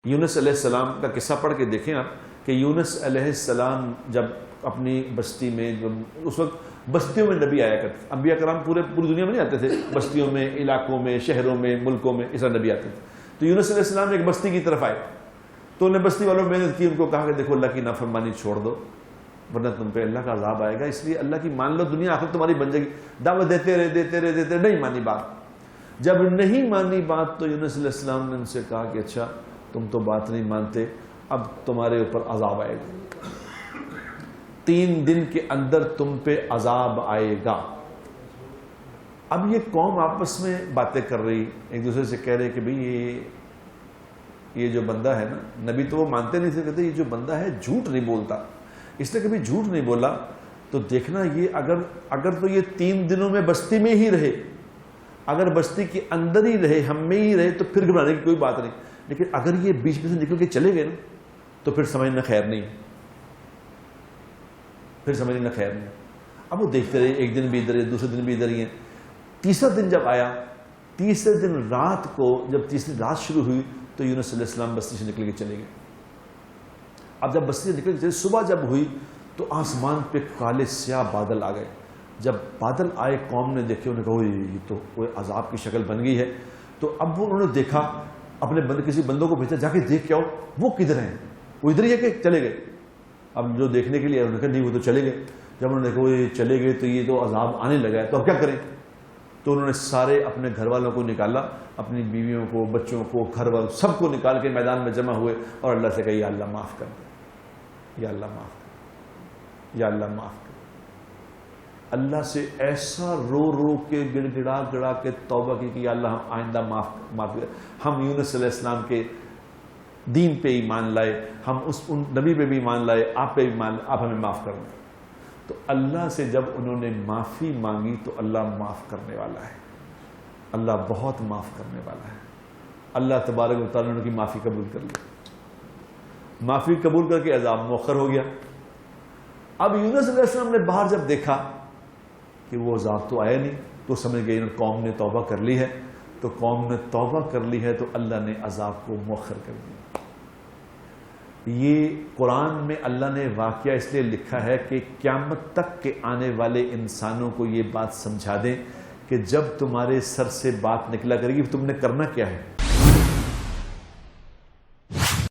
یونس علیہ السلام کا قصہ پڑھ کے دیکھیں آپ کہ یونس علیہ السلام جب اپنی بستی میں، جب اس وقت بستیوں میں نبی آیا کرتے، انبیاء کرام پوری دنیا میں نہیں آتے تھے، بستیوں میں، علاقوں میں، شہروں میں، ملکوں میں اس طرح نبی آتے تھے. تو یونس علیہ السلام ایک بستی کی طرف آئے تو انہیں بستی والوں میں محنت کی، ان کو کہا کہ دیکھو اللہ کی نافرمانی چھوڑ دو ورنہ تم پہ اللہ کا عذاب آئے گا، اس لیے اللہ کی مان لو، دنیا آخر تمہاری بن جائے گی. دعوت دیتے رہے نہیں مانی بات. جب نہیں مانی بات تو یونس علیہ السلام نے ان سے کہا کہ اچھا تم تو بات نہیں مانتے، اب تمہارے اوپر عذاب آئے گا، 3 دن کے اندر تم پہ عذاب آئے گا. اب یہ قوم آپس میں باتیں کر رہی، ایک دوسرے سے کہہ رہے کہ بھئی یہ جو بندہ ہے نا، نبی تو وہ مانتے نہیں تھے، کہتے یہ جو بندہ ہے جھوٹ نہیں بولتا، اس نے کبھی جھوٹ نہیں بولا، تو دیکھنا یہ اگر تو یہ 3 دنوں میں بستی میں ہی رہے، اگر بستی کے اندر ہی رہے، ہم میں ہی رہے، تو پھر گھبرانے کی کوئی بات نہیں، لیکن اگر یہ بیچ میں سے نکل کے چلے گئے نا تو پھر سمجھنا خیر نہیں، پھر سمجھنا خیر نہیں. اب وہ دیکھتے رہے، ایک دن بھی ادھر ہے، دوسرے دن بھی ادھر ہی ہیں. تیسرا دن جب آیا، تیسرے دن رات کو جب تیسری رات شروع ہوئی تو یونس علیہ السلام بستی سے نکل کے چلے گئے. اب جب بستی سے نکل کے چلے، صبح جب ہوئی تو آسمان پہ کالے سیاہ بادل آ گئے. جب بادل آئے قوم نے دیکھے، انہوں نے کہا یہ تو کوئی عذاب کی شکل بن گئی ہے. تو اب وہ انہوں نے دیکھا، اپنے کسی بندوں کو بھیجا، جا کے دیکھ کے آؤ وہ کدھر ہیں، وہ ادھر ہی ہے کہ چلے گئے. اب جو دیکھنے کے لیے انہوں نے کہا نہیں وہ تو چلے گئے. جب انہوں نے کہا یہ چلے گئے تو یہ تو عذاب آنے لگا ہے، تو اب کیا کریں. تو انہوں نے سارے اپنے گھر والوں کو نکالا، اپنی بیویوں کو، بچوں کو، گھر والوں سب کو نکال کے میدان میں جمع ہوئے اور اللہ سے کہا یا اللہ معاف کر دے، یا اللہ معاف کر، یا اللہ معاف کر. اللہ سے ایسا رو رو کے گڑ گڑا کے توبہ کی کہ یا اللہ ہم آئندہ معاف کر. ہم یونس علیہ السلام کے دین پہ ایمان لائے، ہم ان نبی پہ بھی ایمان لائے، آپ پہ بھی ایمان لائے، آپ ہمیں معاف کر دیں. تو اللہ سے جب انہوں نے معافی مانگی تو اللہ معاف کرنے والا ہے، اللہ بہت معاف کرنے والا ہے. اللہ تبارک و تعالیٰ نے ان کی معافی قبول کر لی، معافی قبول کر کے عذاب مؤخر ہو گیا. اب یونس علیہ السلام نے باہر جب دیکھا کہ وہ عذاب تو آیا نہیں، تو سمجھ گئے قوم نے توبہ کر لی ہے. تو قوم نے توبہ کر لی ہے تو اللہ نے عذاب کو مؤخر کر دیا. یہ قرآن میں اللہ نے واقعہ اس لیے لکھا ہے کہ قیامت تک کے آنے والے انسانوں کو یہ بات سمجھا دیں کہ جب تمہارے سر سے بات نکلا کرے گی تم نے کرنا کیا ہے.